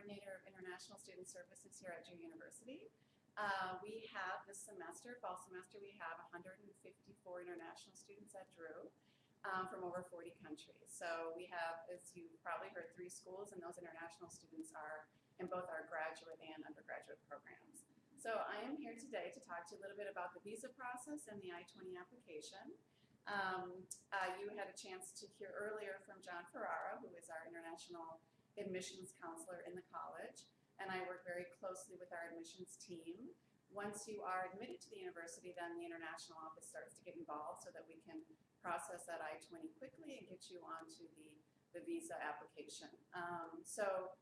Coordinator of International Student Services here at Drew University. We have this semester, fall semester, we have 154 international students at Drew from over 40 countries. So we have, as you've probably heard, 3 schools, and those international students are in both our graduate and undergraduate programs. So I am here today to talk to you a little bit about the visa process and the I-20 application. You had a chance to hear earlier from John Ferrara, who is our international admissions counselor in the college, and I work very closely with our admissions team. Once you are admitted to the university, then the international office starts to get involved so that we can process that I-20 quickly and get you onto the visa application. So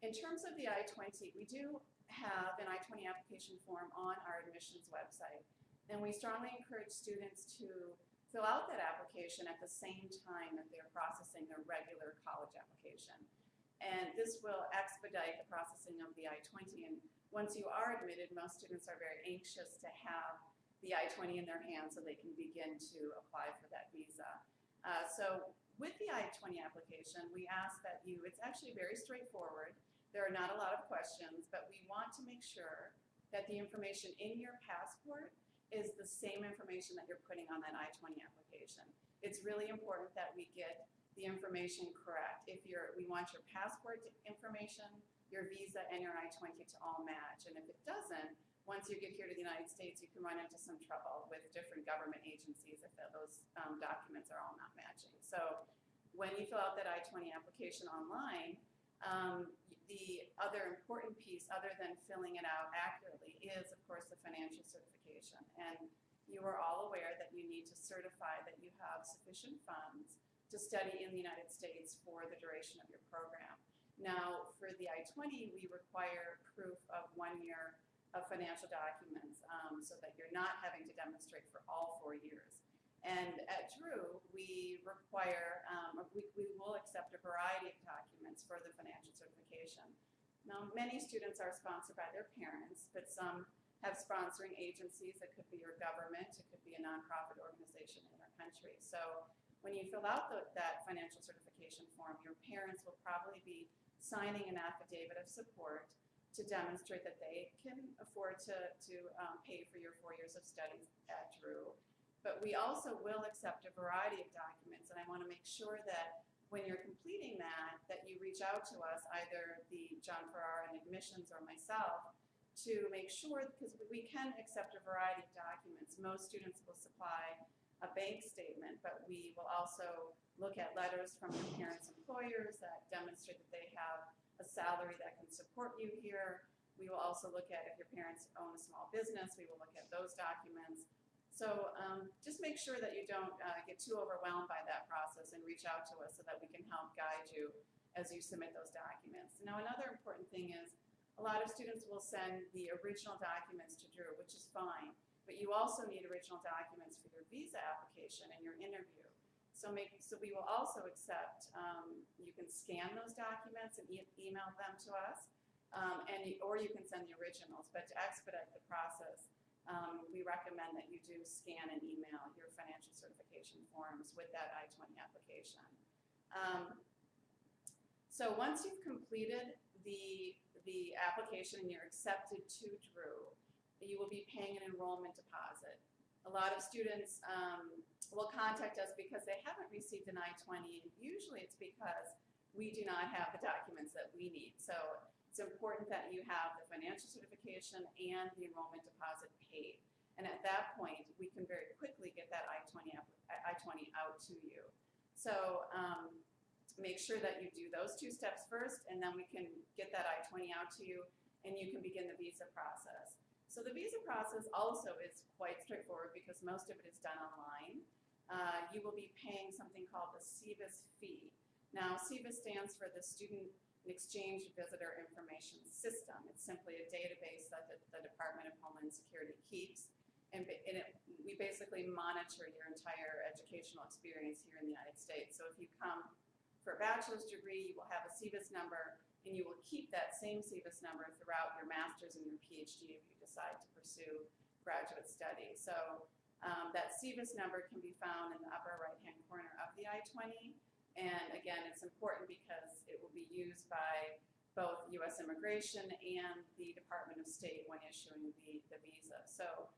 in terms of the I-20, we do have an I-20 application form on our admissions website, and we strongly encourage students to fill out that application at the same time that they're processing their regular college application. And this will expedite the processing of the I-20. And once you are admitted, most students are very anxious to have the I-20 in their hands so they can begin to apply for that visa. So with the I-20 application, we ask that it's actually very straightforward. There are not a lot of questions, but we want to make sure that the information in your passport is the same information that you're putting on that I-20 application. It's really important that we get the information correct. We want your passport information, your visa, and your I-20 to all match. And if it doesn't, once you get here to the United States, you can run into some trouble with different government agencies if those documents are all not matching. So when you fill out that I-20 application online, the other important piece, other than filling it out accurately, is, of course, the financial certification. And you are all aware that you need to certify that you have sufficient funds to study in the United States for the duration of your program. Now, for the I-20, we require proof of 1 year of financial documents so that you're not having to demonstrate for all 4 years. And at Drew, we require, we will accept a variety of documents for the financial certification. Now, many students are sponsored by their parents, but some have sponsoring agencies. It could be your government, it could be a nonprofit organization in your country. So when you fill out that financial certification form, your parents will probably be signing an affidavit of support to demonstrate that they can afford to pay for your 4 years of studies at Drew. But we also will accept a variety of documents, and I want to make sure that when you're completing that you reach out to us, either the John Ferrara in admissions or myself, to make sure, because we can accept a variety of documents. Most students will supply a bank statement, but we will also look at letters from your parents' employers that demonstrate that they have a salary that can support you here. We will also look at if your parents own a small business, we will look at those documents. So just make sure that you don't get too overwhelmed by that process and reach out to us so that we can help guide you as you submit those documents. Now, another important thing is a lot of students will send the original documents to Drew, which is fine. But you also need original documents for your visa application and your interview. So we will also accept, you can scan those documents and email them to us, or you can send the originals. But to expedite the process, we recommend that you do scan and email your financial certification forms with that I-20 application. So once you've completed the application and you're accepted to Drew, you will be paying an enrollment deposit. A lot of students will contact us because they haven't received an I-20, and usually it's because we do not have the documents that we need. So it's important that you have the financial certification and the enrollment deposit paid. And at that point, we can very quickly get that I-20 out to you. So make sure that you do those 2 steps first, and then we can get that I-20 out to you, and you can begin the visa process. So the visa process also is quite straightforward because most of it is done online. You will be paying something called the SEVIS fee. Now, SEVIS stands for the Student Exchange Visitor Information System. It's simply a database that the Department of Homeland Security keeps. And we basically monitor your entire educational experience here in the United States. So if you come for a bachelor's degree, you will have a SEVIS number, and you will keep that same SEVIS number throughout your master's and your PhD if you decide to pursue graduate study. So that SEVIS number can be found in the upper right-hand corner of the I-20. And again, it's important because it will be used by both U.S. Immigration and the Department of State when issuing the visa. So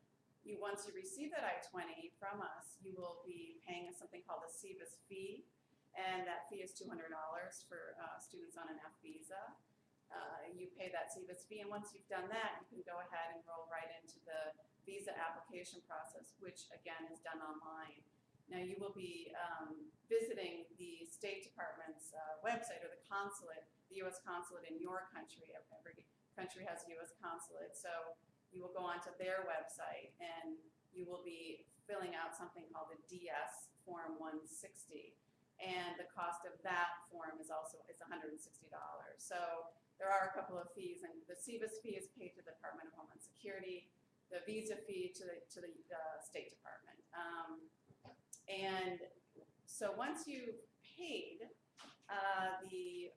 once you receive that I-20 from us, you will be paying us something called a SEVIS fee, and that fee is $200 for students on an F visa. You pay that SEVIS fee, and once you've done that, you can go ahead and roll right into the visa application process, which again is done online. Now you will be visiting the State Department's website, or the consulate, the U.S. consulate in your country. Every country has a U.S. consulate, so you will go onto their website and you will be filling out something called a DS Form 160, and the cost of that form is $160. So there are a couple of fees, and the SEVIS fee is paid to the Department of Homeland Security, the visa fee to the State Department. And so once you've paid the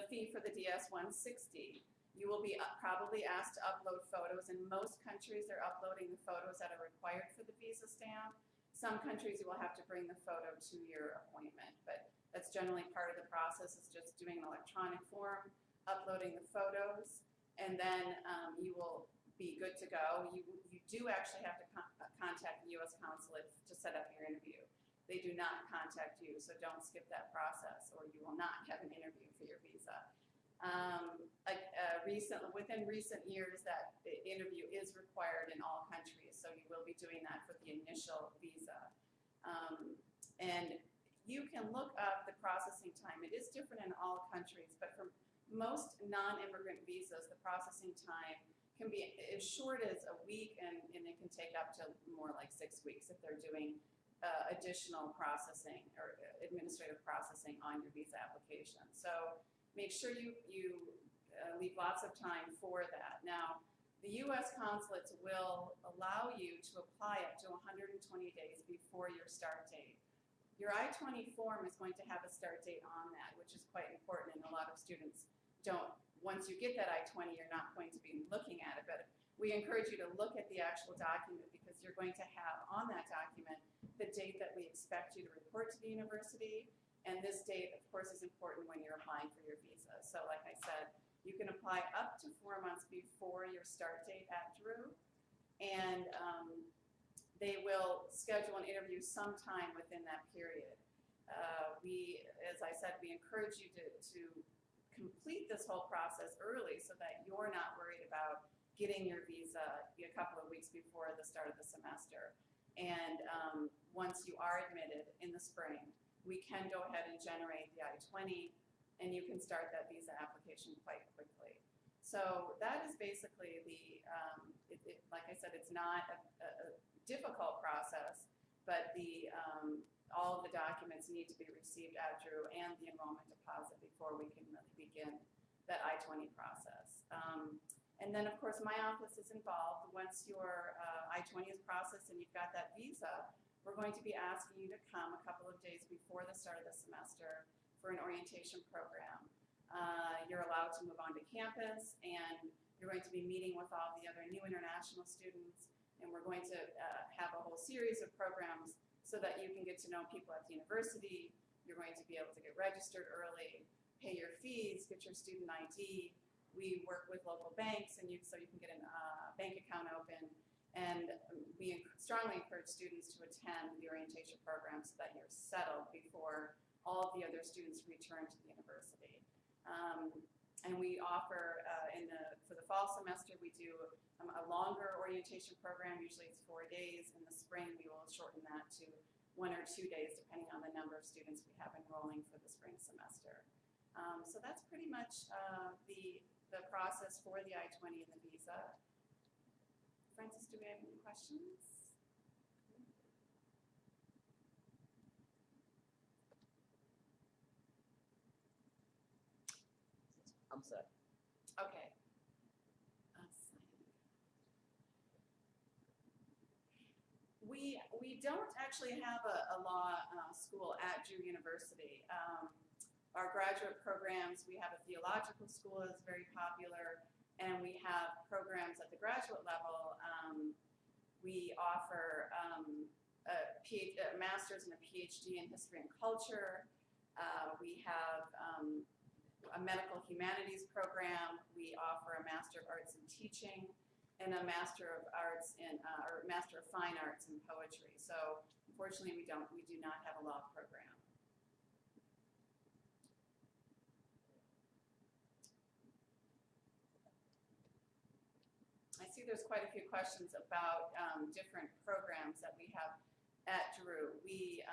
fee for the DS 160, you will be probably asked to upload photos. In most countries, they're uploading the photos that are required for the visa stamp. Some countries you will have to bring the photo to your appointment, but that's generally part of the process, is just doing an electronic form, uploading the photos, and then you will be good to go. You do actually have to contact the U.S. consulate to set up your interview. They do not contact you, so don't skip that process, or you will not have an interview for your visa. Within recent years, that interview is required in all countries, so you will be doing that for the initial visa. And you can look up the processing time. It is different in all countries, but for most non-immigrant visas, the processing time can be as short as a week, and it can take up to more like 6 weeks if they're doing additional processing or administrative processing on your visa application. So make sure you leave lots of time for that. Now, the U.S. consulates will allow you to apply up to 120 days before your start date. Your I-20 form is going to have a start date on that, which is quite important, and a lot of students don't. Once you get that I-20, you're not going to be looking at it, but we encourage you to look at the actual document, because you're going to have on that document the date that we expect you to report to the university, and this date, of course, is important when you're applying for your visa. So like I said, you can apply up to 4 months before your start date at Drew, and they will schedule an interview sometime within that period. As I said, we encourage you to complete this whole process early so that you're not worried about getting your visa a couple of weeks before the start of the semester. And once you are admitted in the spring, we can go ahead and generate the I-20, and you can start that visa application quite quickly. So that is basically like I said, it's not a difficult process, but all of the documents need to be received at Drew, and the enrollment deposit, before we can really begin that I-20 process. And then, of course, my office is involved. Once your I-20 is processed and you've got that visa, we're going to be asking you to come a couple of days before the start of the semester for an orientation program. You're allowed to move on to campus, and you're going to be meeting with all the other new international students, and we're going to have a whole series of programs so that you can get to know people at the university. You're going to be able to get registered early, pay your fees, get your student ID. We work with local banks, and so you can get a bank account open. And we strongly encourage students to attend the orientation program so that you're settled before all of the other students return to the university. And we offer, for the fall semester, we do a longer orientation program. Usually it's 4 days. In the spring, we will shorten that to 1 or 2 days, depending on the number of students we have enrolling for the spring semester. So that's pretty much the process for the I-20 and the visa. Francis, do we have any questions? I'm set. Okay. We don't actually have a law school at Drew University. Our graduate programs, we have a theological school that's very popular, and we have programs at the graduate level. We offer a master's and a PhD in history and culture. We have a medical humanities program. We offer a Master of Arts in Teaching and a Master of Arts in, or Master of Fine Arts in Poetry. So unfortunately, we do not have a law program. I see there's quite a few questions about different programs that we have at Drew. We,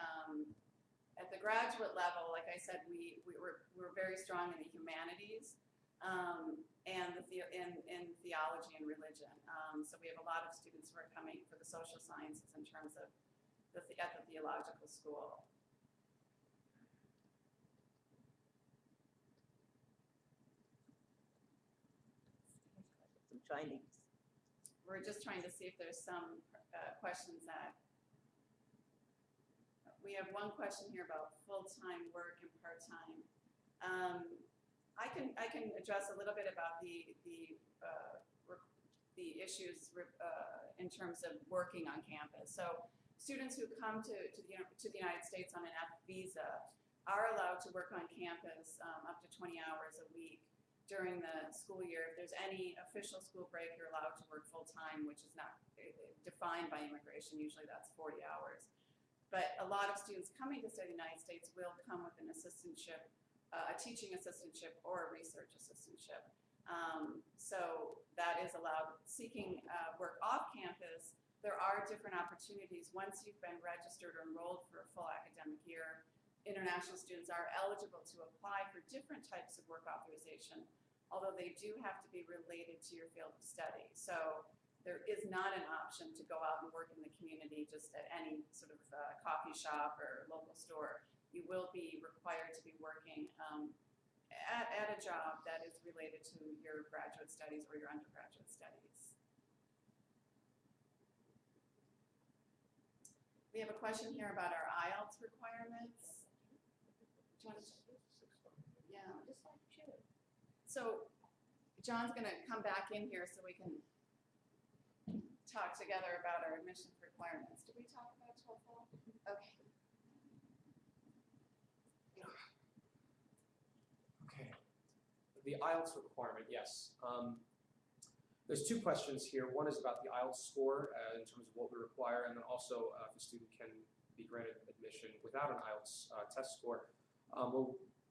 at the graduate level, like I said, we're very strong in the humanities and in theology and religion. So we have a lot of students who are coming for the social sciences in terms of at the theological school. Some Chinese. We're just trying to see if there's some questions that. We have one question here about full-time work and part-time. I can address a little bit about the issues in terms of working on campus. So students who come to the United States on an F visa are allowed to work on campus up to 20 hours a week during the school year. If there's any official school break, you're allowed to work full-time, which is not defined by immigration. Usually that's 40 hours. But a lot of students coming to study in the United States will come with an assistantship, a teaching assistantship or a research assistantship. So that is allowed. Seeking work off campus, there are different opportunities. Once you've been registered or enrolled for a full academic year, international students are eligible to apply for different types of work authorization, although they do have to be related to your field of study. So there is not an option to go out and work in the community just at any sort of coffee shop or local store. You will be required to be working at a job that is related to your graduate studies or your undergraduate studies. We have a question here about our IELTS requirements. Do you want to check this? Yeah. So John's going to come back in here so we can talk together about our admissions requirements. Did we talk about TOEFL? Okay. Okay. The IELTS requirement, yes. There's two questions here. One is about the IELTS score in terms of what we require, and then also if a student can be granted admission without an IELTS test score.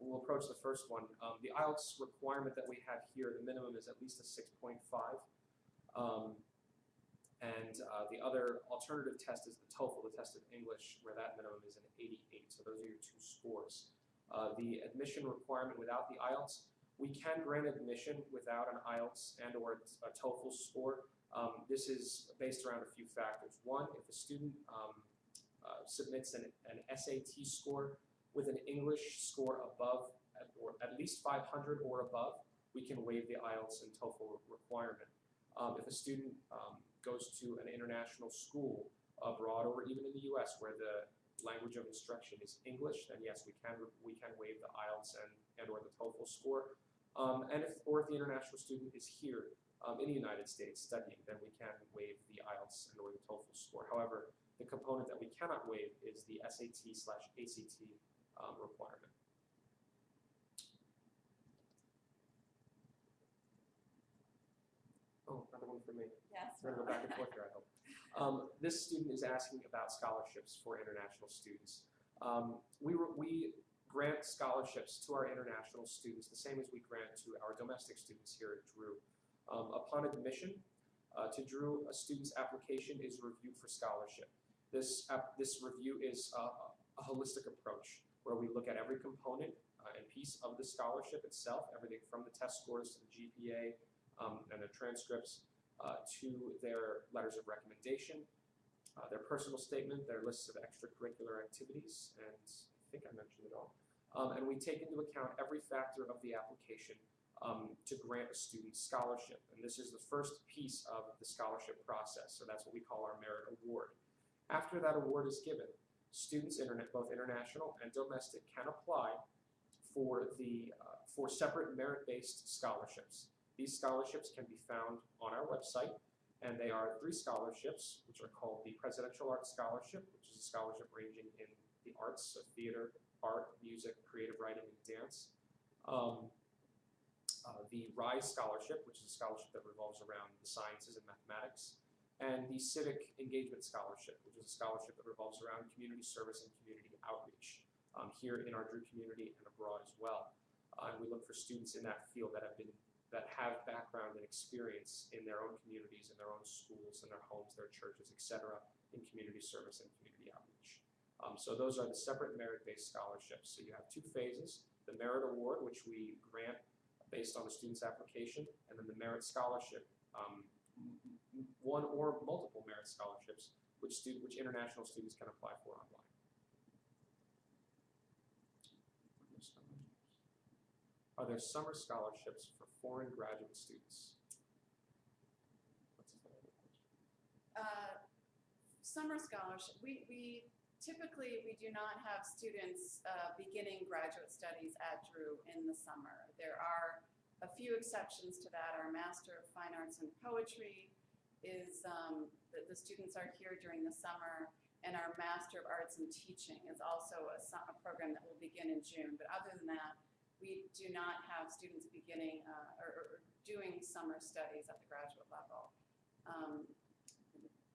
We'll approach the first one. The IELTS requirement that we have here, the minimum is at least a 6.5. And the other alternative test is the TOEFL, the test of English, where that minimum is an 88. So those are your two scores. The admission requirement without the IELTS, we can grant admission without an IELTS and or a TOEFL score. This is based around a few factors. One, if a student submits an SAT score with an English score above or at least 500 or above, we can waive the IELTS and TOEFL requirement. If a student goes to an international school abroad or even in the U.S. where the language of instruction is English, then yes, we can waive the IELTS and or the TOEFL score. And if the international student is here in the United States studying, then we can waive the IELTS and or the TOEFL score. However, the component that we cannot waive is the SAT/ACT requirement. Oh, another one for me. Yes. We're going to go back and forth here, I hope. This student is asking about scholarships for international students. We grant scholarships to our international students the same as we grant to our domestic students here at Drew. Upon admission to Drew, a student's application is reviewed for scholarship. This review is a holistic approach where we look at every component and piece of the scholarship itself, everything from the test scores to the GPA, and their transcripts to their letters of recommendation, their personal statement, their lists of extracurricular activities, and I think I mentioned it all. And we take into account every factor of the application to grant a student scholarship. And this is the first piece of the scholarship process, so that's what we call our merit award. After that award is given, students, both international and domestic, can apply for separate merit-based scholarships. These scholarships can be found on our website, and they are 3 scholarships, which are called the Presidential Arts Scholarship, which is a scholarship ranging in the arts, so theater, art, music, creative writing, and dance. The RISE Scholarship, which is a scholarship that revolves around the sciences and mathematics, and the Civic Engagement Scholarship, which is a scholarship that revolves around community service and community outreach here in our Drew community and abroad as well. And we look for students in that field that have background and experience in their own communities, in their own schools, in their homes, their churches, etc., in community service and community outreach. So those are the separate merit-based scholarships. So you have two phases: the Merit Award, which we grant based on the student's application, and then the Merit Scholarship, one or multiple merit scholarships, which international students can apply for online. Are there summer scholarships for foreign graduate students? Summer scholarship, we typically do not have students beginning graduate studies at Drew in the summer. There are a few exceptions to that. Our Master of Fine Arts in Poetry is, the students are here during the summer, and our Master of Arts in Teaching is also a program that will begin in June. But other than that, we do not have students beginning or doing summer studies at the graduate level.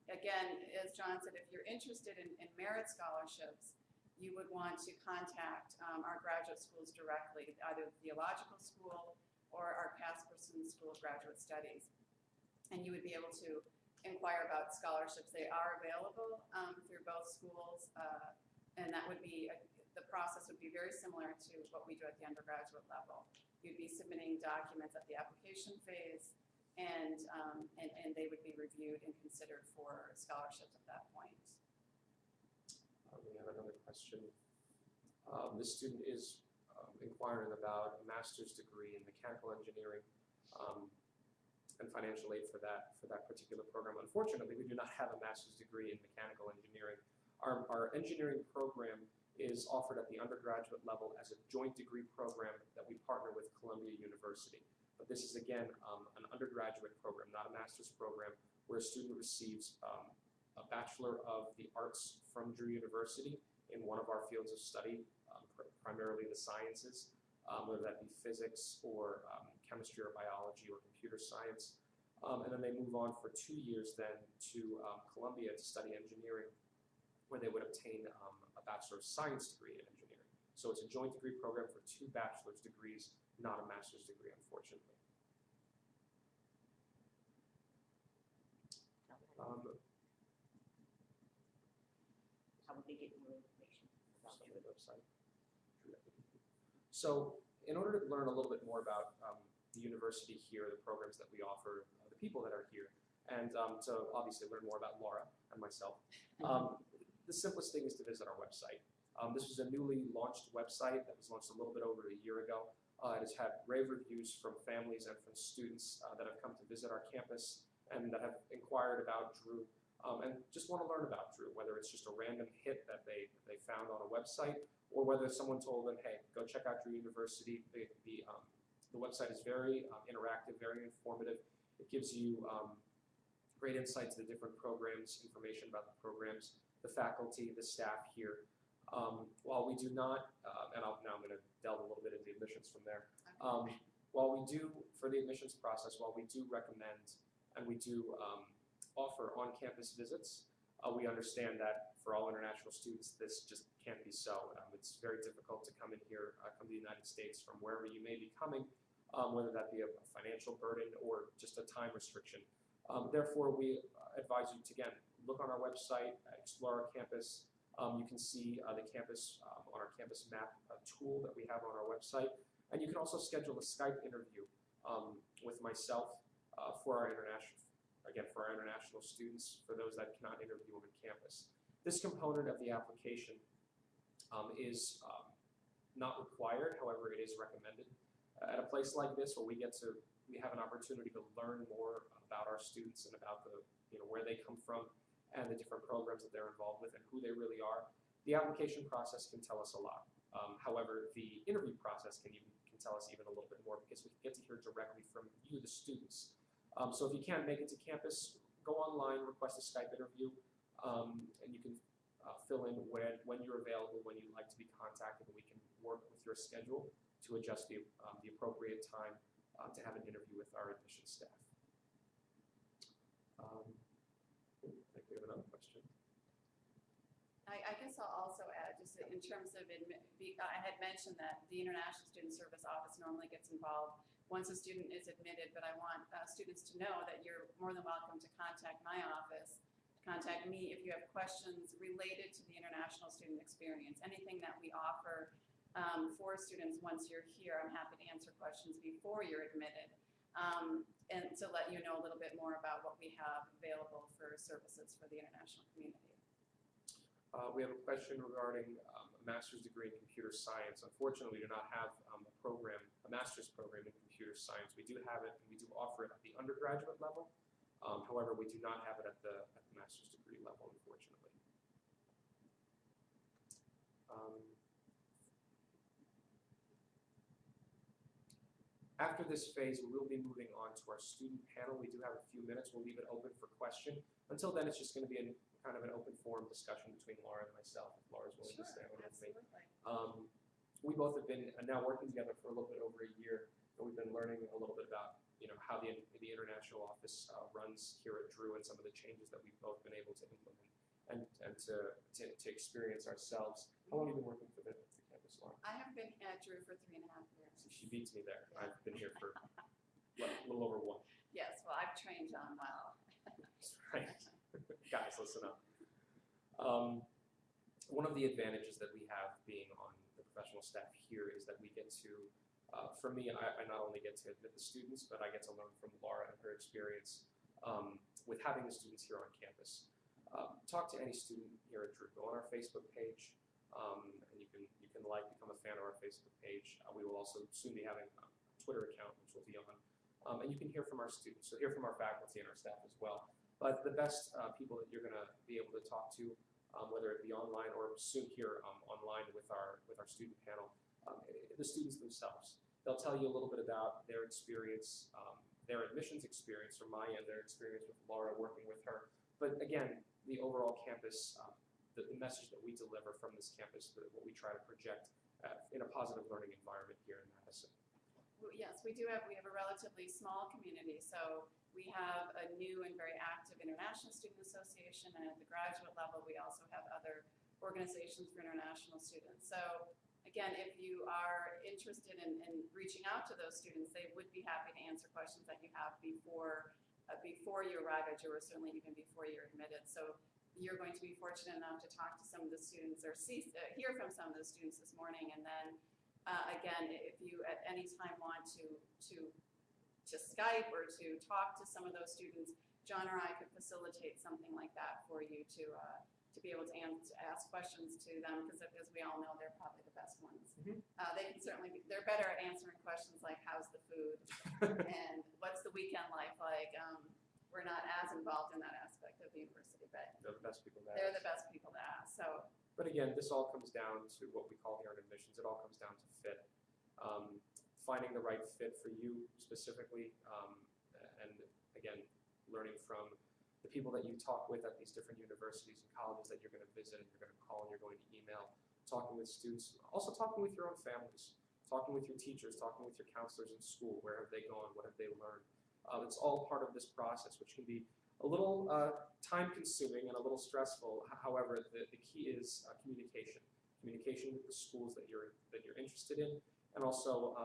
Again, as John said, if you're interested in merit scholarships, you would want to contact our graduate schools directly, either the Theological School or our Casperson School of Graduate Studies. And you would be able to inquire about scholarships. They are available through both schools, and that would be, the process would be very similar to what we do at the undergraduate level. You'd be submitting documents at the application phase, and they would be reviewed and considered for scholarships at that point. We have another question. This student is inquiring about a master's degree in mechanical engineering and financial aid for that particular program. Unfortunately, we do not have a master's degree in mechanical engineering. Our engineering program is offered at the undergraduate level as a joint degree program that we partner with Columbia University. But this is, again, an undergraduate program, not a master's program, where a student receives a Bachelor of the Arts from Drew University in one of our fields of study, primarily the sciences, whether that be physics or chemistry or biology or computer science. And then they move on for 2 years then to Columbia to study engineering, where they would obtain a Bachelor of Science degree in engineering. So it's a joint degree program for 2 bachelor's degrees, not a master's degree, unfortunately. How would they get more information about On the website. So in order to learn a little bit more about the university here, the programs that we offer, the people that are here, and to obviously learn more about Laura and myself, the simplest thing is to visit our website. This was a newly launched website that was launched a little bit over a year ago. It has had rave reviews from families and from students that have come to visit our campus and that have inquired about Drew and just want to learn about Drew, whether it's just a random hit that they found on a website or whether someone told them, hey, go check out Drew University. The website is very interactive, very informative. It gives you great insight to the different programs, information about the programs, the faculty, the staff here. While we do not, and now I'm going to delve a little bit into the admissions from there. While we do, for the admissions process, while we do recommend and we do offer on-campus visits, we understand that for all international students, this just can't be so. It's very difficult to come in here, come to the United States from wherever you may be coming, whether that be a financial burden or just a time restriction. Therefore, we advise you to, again, look on our website, explore our campus. You can see the campus on our campus map tool that we have on our website. And you can also schedule a Skype interview with myself for our international students, for those that cannot interview on campus. This component of the application is not required, however, it is recommended. At a place like this where we have an opportunity to learn more about our students and about where they come from and the different programs that they're involved with and who they really are. The application process can tell us a lot. However, the interview process can tell us even a little bit more because we get to hear directly from you, the students. So if you can't make it to campus, go online, request a Skype interview, and you can fill in when you're available, when you'd like to be contacted, and we can work with your schedule to adjust the appropriate time to have an interview with our admissions staff. I think we have another question. I guess I'll also add, just in terms of, I had mentioned that the International Student Service Office normally gets involved once a student is admitted, but I want students to know that you're more than welcome to contact my office, contact me if you have questions related to the international student experience. Anything that we offer for students once you're here, I'm happy to answer questions before you're admitted, and to let you know a little bit more about what we have available for services for the international community. We have a question regarding a master's degree in computer science. Unfortunately, we do not have a master's program in computer science. We do have it, and we do offer it at the undergraduate level. However, we do not have it at the master's degree level, unfortunately. After this phase, we will be moving on to our student panel. We do have a few minutes. We'll leave it open for question. Until then, it's just going to be kind of an open forum discussion between Laura and myself, if Laura's willing to stay on with me. We both have been now working together for a little bit over a year, and we've been learning a little bit about how the international office runs here at Drew and some of the changes that we've both been able to implement and to experience ourselves. How long have you been working for the campus, Laura? I have been at Drew for 3.5 years. She beats me there. I've been here for a little over 1. Yes, well, I've trained John well. That's right. Guys, listen up. One of the advantages that we have being on the professional staff here is that we get to, for me, I not only get to admit the students, but I get to learn from Laura and her experience with having the students here on campus. Talk to any student here at Drew. Go on our Facebook page, and you can become a fan of our Facebook page. We will also soon be having a Twitter account, which will be on. And you can hear from our students, so hear from our faculty and our staff as well. But the best people that you're going to be able to talk to, whether it be online or soon here online with our student panel, the students themselves. They'll tell you a little bit about their experience, their admissions experience from my end, their experience with Laura, working with her. But again, the overall campus, the message that we deliver from this campus, what we try to project in a positive learning environment here in Madison. Yes, we do have a relatively small community, so we have a new and very active International Student Association, and at the graduate level we also have other organizations for international students. So again, if you are interested in reaching out to those students, they would be happy to answer questions that you have before you arrive at Drew, or certainly even before you're admitted. So you're going to be fortunate enough to talk to some of the students or hear from some of the students this morning, and then again, if you at any time want to Skype or to talk to some of those students, John or I could facilitate something like that for you to be able to ask questions to them, because as we all know, they're probably the best ones. Mm-hmm. They can certainly they're better at answering questions like how's the food and what's the weekend life like. We're not as involved in that aspect of the university, but They're the best people to ask. they're the best people to ask. So. But again, this all comes down to what we call here in admissions. It all comes down to fit. Finding the right fit for you specifically, and again, learning from the people that you talk with at these different universities and colleges that you're going to visit, and you're going to call, and you're going to email, talking with students, also talking with your own families, talking with your teachers, talking with your counselors in school. Where have they gone? What have they learned? It's all part of this process, which can be a little time-consuming and a little stressful. However, the key is communication. Communication with the schools that you're interested in, and also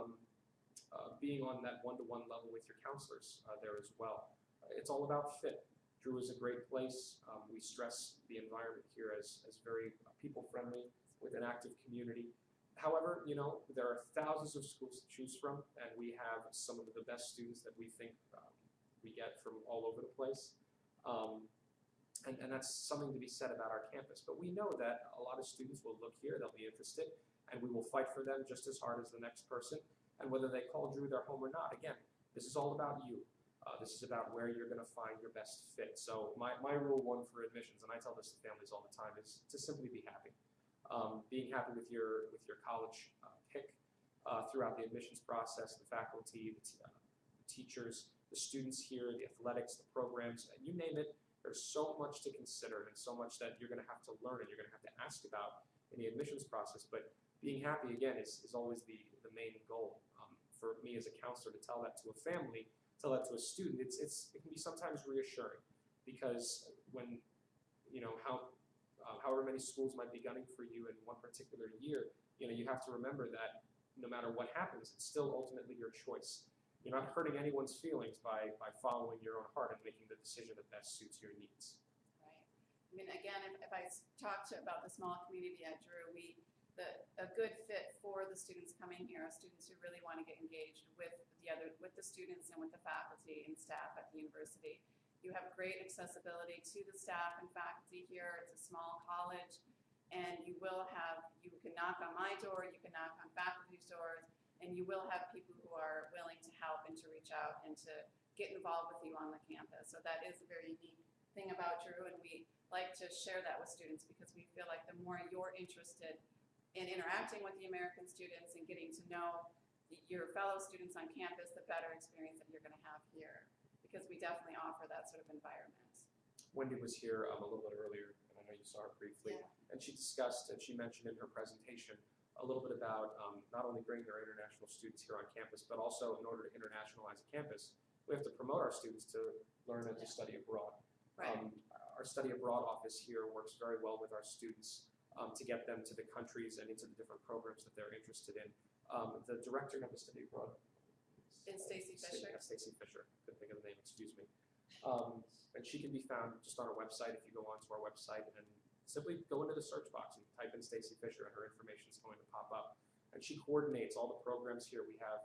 being on that one-to-one level with your counselors there as well. It's all about fit. Drew is a great place. We stress the environment here as very people-friendly with an active community. However, there are thousands of schools to choose from, and we have some of the best students that we think we get from all over the place. And that's something to be said about our campus. But we know that a lot of students will look here, they'll be interested, and we will fight for them just as hard as the next person. And whether they call Drew their home or not, again, this is all about you. This is about where you're going to find your best fit. So my rule 1 for admissions, and I tell this to families all the time, is to simply be happy. Being happy with your college pick throughout the admissions process, the faculty, the teachers, the students here, the athletics, the programs, you name it. There's so much to consider and so much that you're going to have to learn and you're going to have to ask about in the admissions process. But being happy, again, is always the main goal. For me as a counselor to tell that to a family, tell that to a student, it can be sometimes reassuring, because when, however many schools might be gunning for you in one particular year, you have to remember that no matter what happens, it's still ultimately your choice. You're not hurting anyone's feelings by following your own heart and making the decision that best suits your needs. Right. I mean, again, if I talk about the small community at Drew, a good fit for the students coming here are students who really want to get engaged with the students and with the faculty and staff at the university. You have great accessibility to the staff and faculty here. It's a small college, and you can knock on my door, you can knock on faculty's doors, and you will have people who are willing to help and to reach out and to get involved with you on the campus. So that is a very unique thing about Drew, and we like to share that with students because we feel like the more you're interested in interacting with the American students and getting to know your fellow students on campus, the better experience that you're going to have here, because we definitely offer that sort of environment. Wendy was here a little bit earlier, and I know you saw her briefly, and she discussed and she mentioned in her presentation a little bit about not only bringing our international students here on campus, but also in order to internationalize a campus, we have to promote our students to learn and to study abroad. Right. Our study abroad office here works very well with our students to get them to the countries and into the different programs that they're interested in. The director of the study abroad It's Stacy Fisher. Stacy Fisher, couldn't think of the name, excuse me. And she can be found just on our website. If you go onto our website and simply go into the search box and type in Stacy Fisher, and her information is going to pop up. And she coordinates all the programs here. We have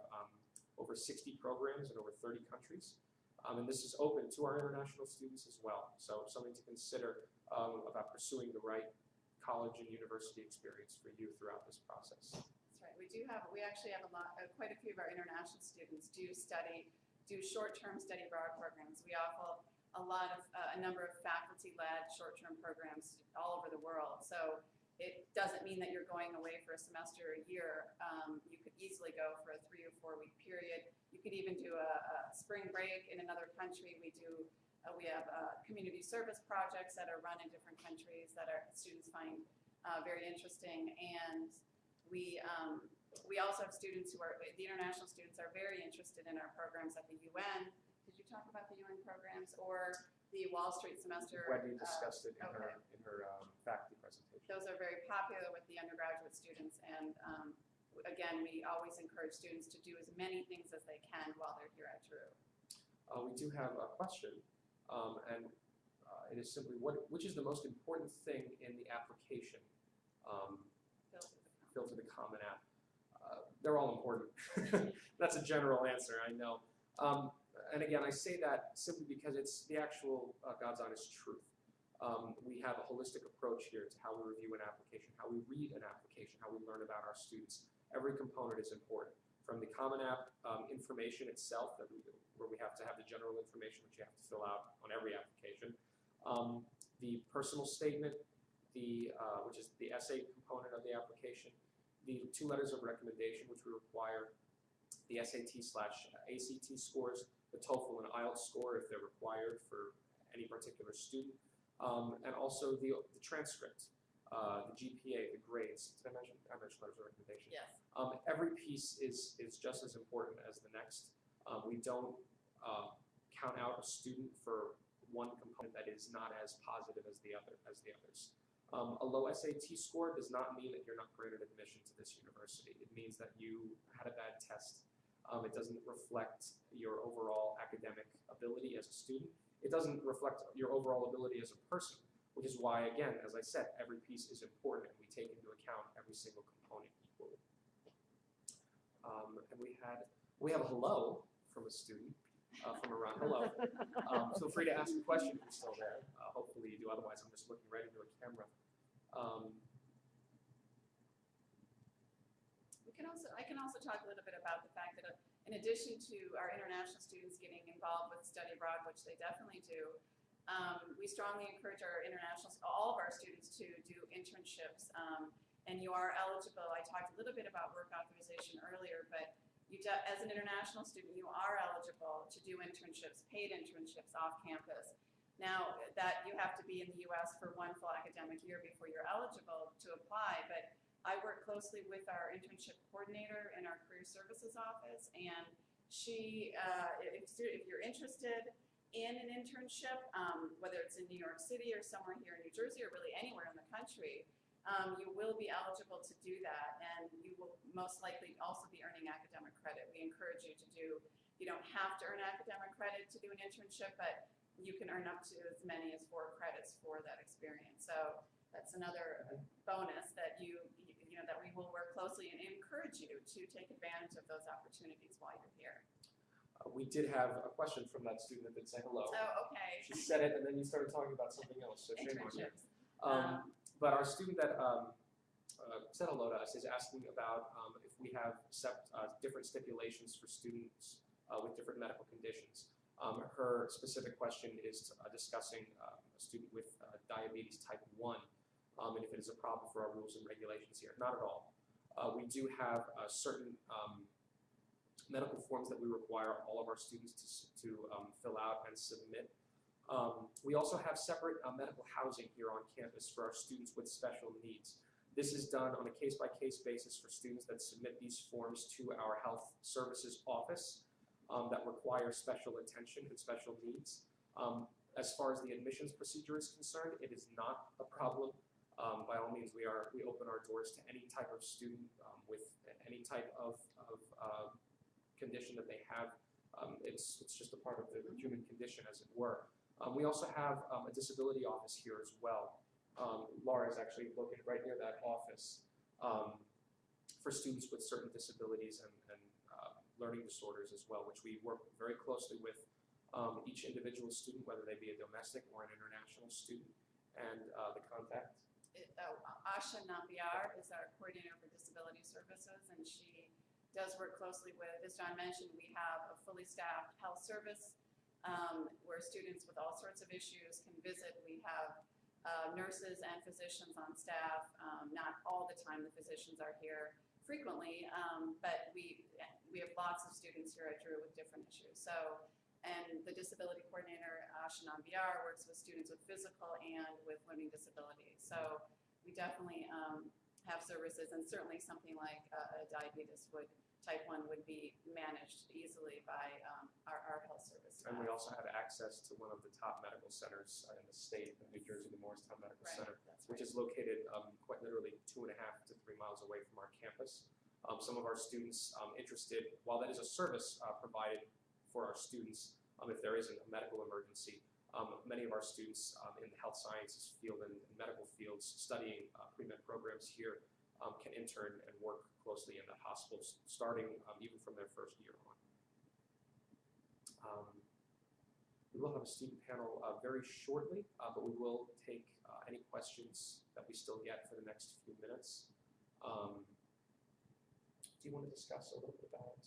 over 60 programs in over 30 countries. And this is open to our international students as well. So something to consider about pursuing the right college and university experience for you throughout this process. That's right. We actually have quite a few of our international students do short-term study abroad programs. We offer a number of faculty-led short-term programs all over the world. So it doesn't mean that you're going away for a semester or a year. You could easily go for a 3 or 4 week period. You could even do a spring break in another country. We have community service projects that are run in different countries that our students find very interesting. And we also have students the international students are very interested in our programs at the UN. Did you talk about the UN programs or the Wall Street semester? Wendy discussed it in her faculty presentation. Those are very popular with the undergraduate students, and again, we always encourage students to do as many things as they can while they're here at Drew. We do have a question, and it is simply, which is the most important thing in the application? Fill to the Common App. They're all important. That's a general answer, I know. And again, I say that simply because it's the actual God's honest truth. We have a holistic approach here to how we review an application, how we read an application, how we learn about our students. Every component is important. From the Common App information itself, where we have to have the general information which you have to fill out on every application. The personal statement, which is the essay component of the application. The 2 letters of recommendation, which we require. The SAT/ACT scores, the TOEFL and IELTS score if they're required for any particular student, and also the transcript, the GPA, the grades. Did I mention letters of recommendation? Yes. Every piece is just as important as the next. We don't count out a student for one component that is not as positive as the others. A low SAT score does not mean that you're not granted admission to this university. It means that you had a bad test. It doesn't reflect your overall academic ability as a student. It doesn't reflect your overall ability as a person, which is why, again, as I said, every piece is important and we take into account every single component equally. And we have a hello from a student from around. Hello. Feel free to ask a question if you're still there. Hopefully you do, otherwise I'm just looking right into a camera. I can also talk a little bit about the fact that in addition to our international students getting involved with study abroad, which they definitely do, we strongly encourage all of our students to do internships. And you are eligible. I talked a little bit about work authorization earlier, but as an international student, you are eligible to do internships, paid internships off campus. Now, that you have to be in the US for one full academic year before you're eligible to apply, but I work closely with our internship coordinator in our career services office, and she, if you're interested in an internship, whether it's in New York City or somewhere here in New Jersey or really anywhere in the country, you will be eligible to do that, and you will most likely also be earning academic credit. We encourage you to do, you don't have to earn academic credit to do an internship, but you can earn up to as many as 4 credits for that experience. So that's another bonus that that we will work closely and encourage you to take advantage of those opportunities while you're here. We did have a question from that student that did say hello. Oh, okay. She said it, and then you started talking about something else, so shame on you. Internships. But our student that said hello to us is asking about if we have different stipulations for students with different medical conditions. Her specific question is discussing a student with diabetes type 1 and if it is a problem for our rules and regulations here. Not at all. We do have certain medical forms that we require all of our students to fill out and submit. We also have separate medical housing here on campus for our students with special needs. This is done on a case-by-case basis for students that submit these forms to our health services office that require special attention and special needs. As far as the admissions procedure is concerned, it is not a problem. By all means, we open our doors to any type of student with any type of condition that they have. It's just a part of the human condition, as it were. We also have a disability office here as well. Laura is actually located right near that office for students with certain disabilities and learning disorders as well, which we work very closely with each individual student, whether they be a domestic or an international student, and the contact. Asha Nambiar is our coordinator for disability services, and she does work closely with, as John mentioned, we have a fully staffed health service where students with all sorts of issues can visit. We have nurses and physicians on staff. Not all the time the physicians are here frequently, but we have lots of students here at Drew with different issues. So, and the disability coordinator, Asha Nambiar, works with students with physical and with learning disabilities. So we definitely have services, and certainly something like a diabetes type 1 would be managed easily by our health service staff. And we also have access to one of the top medical centers in the state, the New Jersey, the Morristown Medical Center, which is located quite literally 2.5 to 3 miles away from our campus. Some of our students interested, while that is a service provided for our students, if there is a medical emergency, many of our students in the health sciences field and medical fields studying pre-med programs here can intern and work closely in the hospitals, starting even from their first year on. We will have a student panel very shortly, but we will take any questions that we still get for the next few minutes. Do you want to discuss a little bit about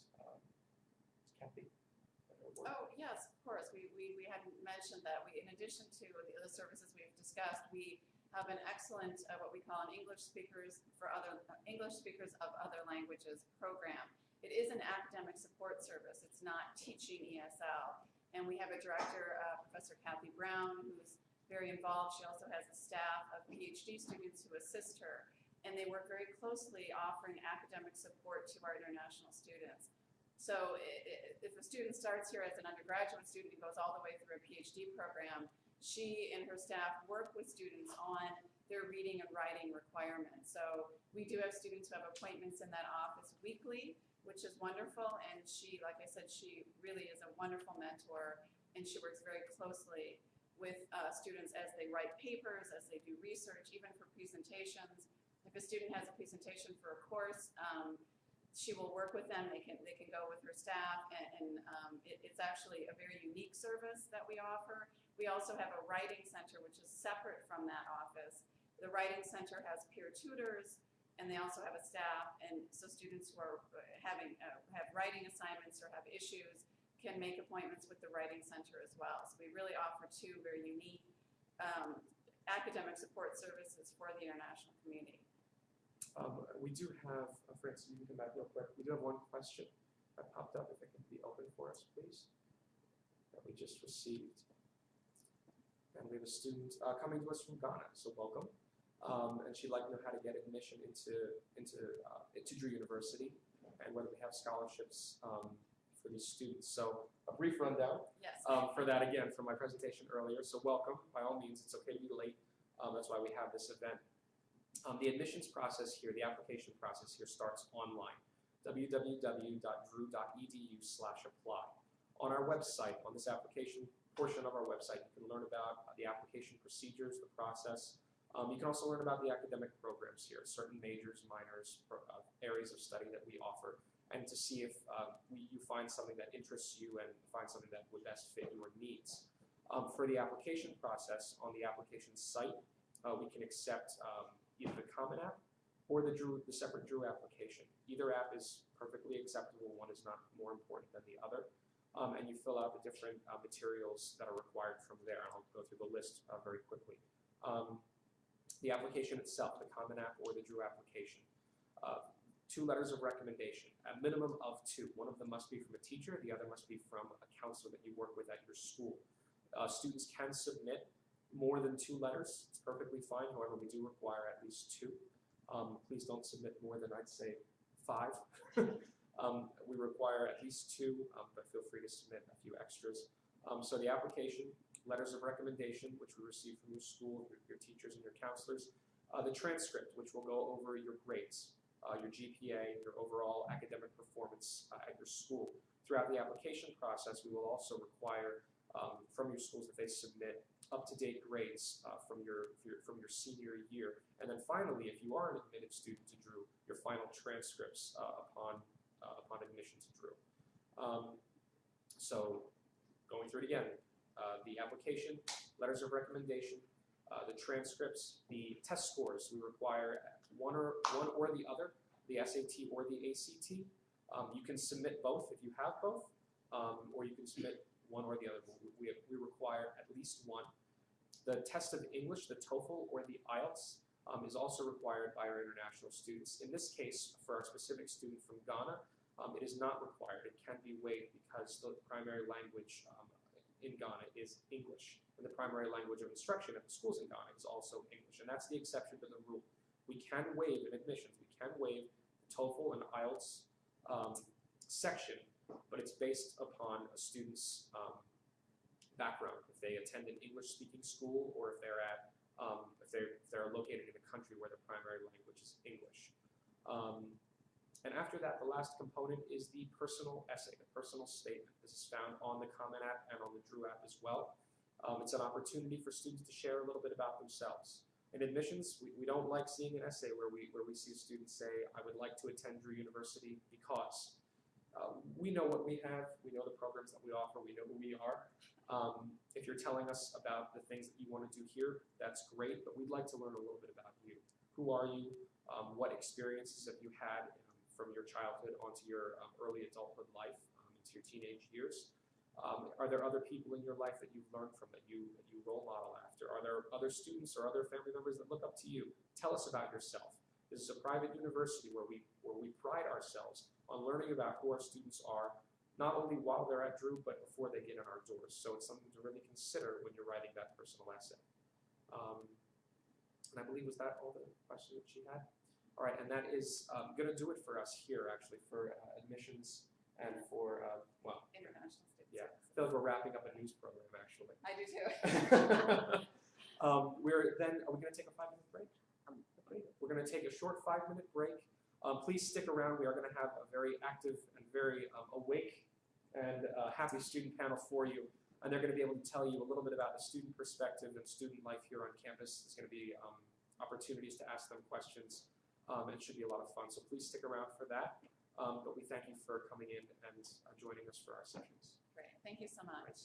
Kathy? Oh, yes, of course. We hadn't mentioned that. In addition to the other services we've discussed, we have an excellent, what we call an English speakers of other languages program. It is an academic support service. It's not teaching ESL. And we have a director, Professor Kathy Brown, who's very involved. She also has a staff of PhD students who assist her. And they work very closely offering academic support to our international students. So if a student starts here as an undergraduate student and goes all the way through a PhD program, she and her staff work with students on their reading and writing requirements. So we do have students who have appointments in that office weekly, which is wonderful. And she, like I said, she really is a wonderful mentor, and she works very closely with students as they write papers, as they do research, even for presentations. If a student has a presentation for a course, she will work with them. They can go with her staff, and it's actually a very unique service that we offer. We also have a writing center, which is separate from that office. The writing center has peer tutors, and they also have a staff, and so students who are have writing assignments or have issues can make appointments with the writing center as well. So we really offer 2 very unique academic support services for the international community. We do have, Francis, you can come back real quick. We do have one question that popped up, if it can be open for us, please, that we just received. And we have a student coming to us from Ghana, so welcome. And she'd like to know how to get admission into Drew University and whether we have scholarships for these students. So a brief rundown Yes. for that again from my presentation earlier. So welcome, by all means, it's okay to be late. That's why we have this event. The admissions process here, the application process here starts online, www.drew.edu/apply. On our website, on this application portion of our website, you can learn about the application procedures, the process. You can also learn about the academic programs here, certain majors, minors, areas of study that we offer, and to see if you find something that interests you and find something that would best fit your needs. For the application process, on the application site, we can accept either the Common App or the separate Drew application. Either app is perfectly acceptable. One is not more important than the other. And you fill out the different materials that are required from there. I'll go through the list very quickly. The application itself, the Common App or the Drew application. 2 letters of recommendation, a minimum of 2. One of them must be from a teacher, the other must be from a counselor that you work with at your school. Students can submit more than 2 letters. It's perfectly fine, however, we do require at least 2. Please don't submit more than, I'd say, 5. We require at least 2, but feel free to submit a few extras. So the application, letters of recommendation, which we receive from your school, your teachers, and your counselors. The transcript, which will go over your grades, your GPA, your overall academic performance at your school. Throughout the application process, we will also require from your schools that they submit up-to-date grades from your senior year. And then finally, if you are an admitted student to Drew, your final transcripts upon admission to Drew. So going through it again, the application, letters of recommendation, the transcripts, the test scores. We require one or the other, the SAT or the ACT. You can submit both if you have both, or you can submit one or the other. We require at least 1. The test of English, the TOEFL or the IELTS, is also required by our international students. In this case, for our specific student from Ghana, it is not required. It can be waived because the primary language in Ghana is English, and the primary language of instruction at the schools in Ghana is also English, and that's the exception to the rule. We can waive in admissions, we can waive the TOEFL and IELTS section, but it's based upon a student's background. If they attend an English-speaking school, or if they're at if they're located in a country where the primary language is English. And after that, the last component is the personal essay, the personal statement. This is found on the Common App and on the Drew app as well. It's an opportunity for students to share a little bit about themselves. In admissions, we don't like seeing an essay where we see students say, I would like to attend Drew University because. We know what we have, we know the programs that we offer, we know who we are. If you're telling us about the things that you want to do here, that's great, but we'd like to learn a little bit about you. Who are you? What experiences have you had from your childhood onto your early adulthood life, into your teenage years? Are there other people in your life that you've learned from, that you role model after? Are there other students or other family members that look up to you? Tell us about yourself. This is a private university where we pride ourselves on learning about who our students are, not only while they're at Drew, but before they get in our doors. So it's something to really consider when you're writing that personal essay. And I believe, was that all the questions that she had? All right, and that is going to do it for us here, actually, for admissions and for, well, International students. yeah, I feel like we're wrapping up a news program, actually. I do too. Are we going to take a 5-minute break? We're going to take a short 5-minute break. Please stick around. We are going to have a very active and very awake and happy student panel for you. And they're going to be able to tell you a little bit about the student perspective and student life here on campus. There's going to be opportunities to ask them questions, and it should be a lot of fun. So please stick around for that. But we thank you for coming in and joining us for our sessions. Great. Thank you so much. Right.